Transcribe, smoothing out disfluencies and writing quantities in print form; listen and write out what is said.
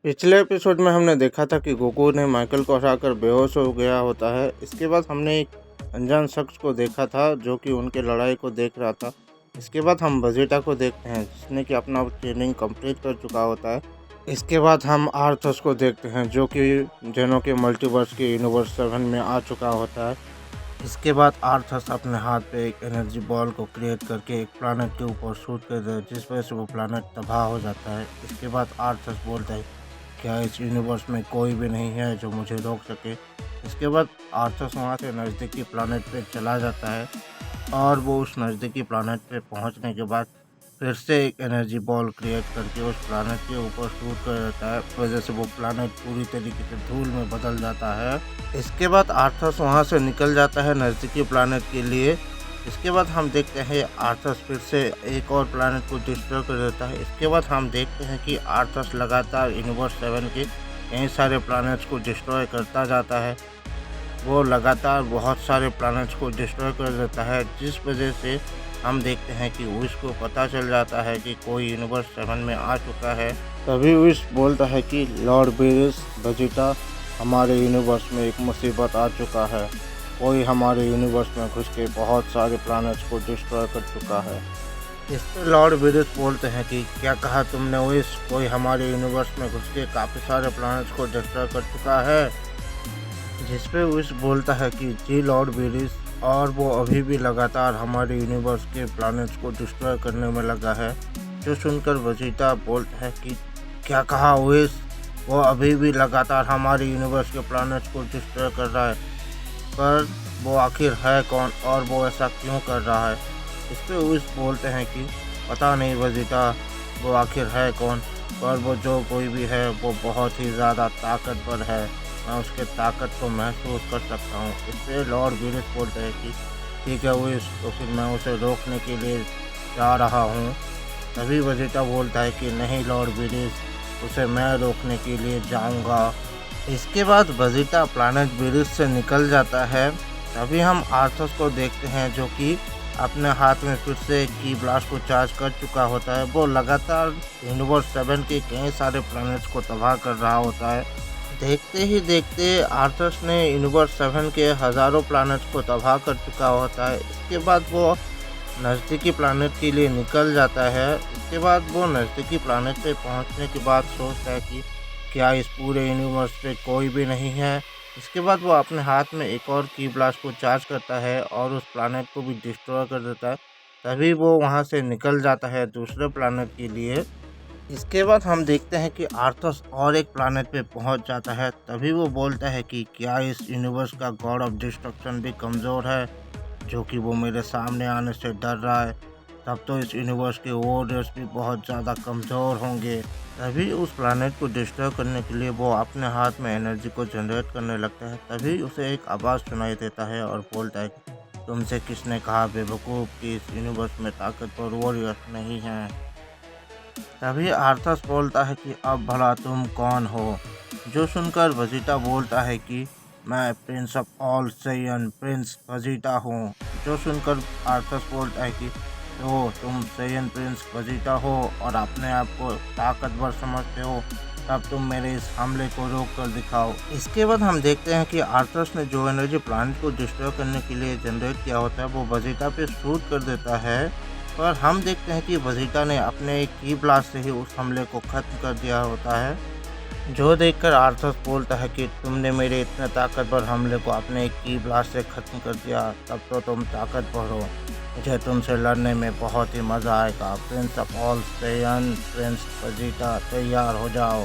पिछले एपिसोड में हमने देखा था कि गोकू ने माइकल को हराकर बेहोश हो गया होता है। इसके बाद हमने एक अनजान शख्स को देखा था जो कि उनके लड़ाई को देख रहा था। इसके बाद हम वेजिटा को देखते हैं जिसने कि अपना ट्रेनिंग कंप्लीट कर चुका होता है। इसके बाद हम आर्थस को देखते हैं जो कि जेनो के मल्टीवर्स के यूनिवर्स 7 में आ चुका होता है। इसके बाद आर्थस अपने हाथ पे एक एनर्जी बॉल को क्रिएट करके एक प्लानट के ऊपर शूट कर देता है जिस वजह से वो प्लानट तबाह हो जाता है। इसके बाद आर्थस बोलता है क्या इस यूनिवर्स में कोई भी नहीं है जो मुझे रोक सके। इसके बाद आर्थस वहाँ से नज़दीकी प्लानट पे चला जाता है और वो उस नज़दीकी प्लानट पे पहुँचने के बाद फिर से एक एनर्जी बॉल क्रिएट करके उस प्लानट के ऊपर शूट कर देता है। इस वजह से वो प्लानट पूरी तरीके से धूल में बदल जाता है। इसके बाद आर्थस वहाँ से निकल जाता है नज़दीकी प्लानट के लिए। इसके बाद हम देखते हैं आर्थस फिर से एक और प्लानट को डिस्ट्रॉय कर देता है। इसके बाद हम देखते हैं कि आर्थस लगातार यूनिवर्स 7 के कई सारे प्लानट्स को डिस्ट्रॉय करता जाता है। वो लगातार बहुत सारे प्लानट्स को डिस्ट्रॉय कर देता है जिस वजह से हम देखते हैं कि विश को पता चल जाता है कि कोई यूनिवर्स 7 में आ चुका है। तभी विश बोलता है कि लॉर्ड बेरिस वेजिटा, हमारे यूनिवर्स में एक मुसीबत आ चुका है। कोई हमारे यूनिवर्स में घुस के बहुत सारे प्लैनेट्स को डिस्ट्रॉय कर चुका है। इस पर लॉर्ड बेरिस बोलते हैं कि क्या कहा तुमने विश, कोई हमारे यूनिवर्स में घुस के काफ़ी सारे प्लैनेट्स को डिस्ट्रॉय कर चुका है। जिस पे विश बोलता है कि जी लॉर्ड बेरिस, और वो अभी भी लगातार हमारे यूनिवर्स के प्लैनेट्स को डिस्ट्रॉय करने में लगा है। जो सुनकर वेजिटा बोलता है कि क्या कहा विश, वो अभी भी लगातार हमारे यूनिवर्स के प्लैनेट्स को डिस्ट्रॉय कर रहा है, पर वो आखिर है कौन और वो ऐसा क्यों कर रहा है। इस पर विश बोलते हैं कि पता नहीं वेजिटा, वो आखिर है कौन, पर वो जो कोई भी है वो बहुत ही ज़्यादा ताकतवर है, मैं उसके ताकत को महसूस कर सकता हूँ। इस पर लॉर्ड बेरिस बोलते हैं कि ठीक है विश, तो फिर मैं उसे रोकने के लिए जा रहा हूँ। तभी वेजिटा बोलता है कि नहीं लॉर्ड बेरिस, उसे मैं रोकने के लिए जाऊँगा। इसके बाद वेजिटा प्लैनेट बेरिस से निकल जाता है। तभी हम आर्थस को देखते हैं जो कि अपने हाथ में फिर से की ब्लास्ट को चार्ज कर चुका होता है। वो लगातार यूनिवर्स 7 के कई सारे प्लैनेट्स को तबाह कर रहा होता है। देखते ही देखते आर्थस ने यूनिवर्स 7 के हज़ारों प्लैनेट्स को तबाह कर चुका होता है। इसके बाद वो नज़दीकी प्लैनेट के लिए निकल जाता है। इसके बाद वो नज़दीकी प्लैनेट पे पहुंचने के बाद सोचता है कि क्या इस पूरे यूनिवर्स पे कोई भी नहीं है। इसके बाद वो अपने हाथ में एक और की ब्लास्ट को चार्ज करता है और उस प्लैनेट को भी डिस्ट्रॉय कर देता है। तभी वो वहाँ से निकल जाता है दूसरे प्लैनेट के लिए। इसके बाद हम देखते हैं कि आर्थस और एक प्लैनेट पे पहुंच जाता है। तभी वो बोलता है कि क्या इस यूनिवर्स का गॉड ऑफ डिस्ट्रक्शन भी कमज़ोर है, जो कि वो मेरे सामने आने से डर रहा है। तब तो इस यूनिवर्स के वॉरियर्स भी बहुत ज़्यादा कमज़ोर होंगे। तभी उस प्लैनेट को डिस्ट्रॉय करने के लिए वो अपने हाथ में एनर्जी को जनरेट करने लगता है। तभी उसे एक आवाज़ सुनाई देता है और बोलता है कि तुमसे किसने कहा बेवकूफ़ कि इस यूनिवर्स में ताकतवर वॉरियर्स नहीं हैं। तभी आर्थस बोलता है कि अब भला तुम कौन हो। जो सुनकर वेजिटा बोलता है कि मैं Prince of all Saiyan, Prince Vegeta हूँ। जो सुनकर आर्थस बोलता है कि तो तुम सेयन प्रिंस वेजिटा हो और अपने आप को ताकतवर समझते हो, तब तुम मेरे इस हमले को रोक कर दिखाओ। इसके बाद हम देखते हैं कि आर्थस ने जो एनर्जी प्लांट को डिस्ट्रॉय करने के लिए जनरेट किया होता है वो वेजिटा पे शूट कर देता है। पर हम देखते हैं कि वेजिटा ने अपने की ब्लास्ट से ही उस हमले को ख़त्म कर दिया होता है। जो देखकर आर्थस बोलता है कि तुमने मेरे इतने ताकतवर हमले को अपने की ब्लास्ट से ख़त्म कर दिया, तब तो तुम ताकतवर हो, मुझे तुमसे लड़ने में बहुत ही मज़ा आएगा। Prince of all Saiyan, Prince Vegeta, तैयार हो जाओ।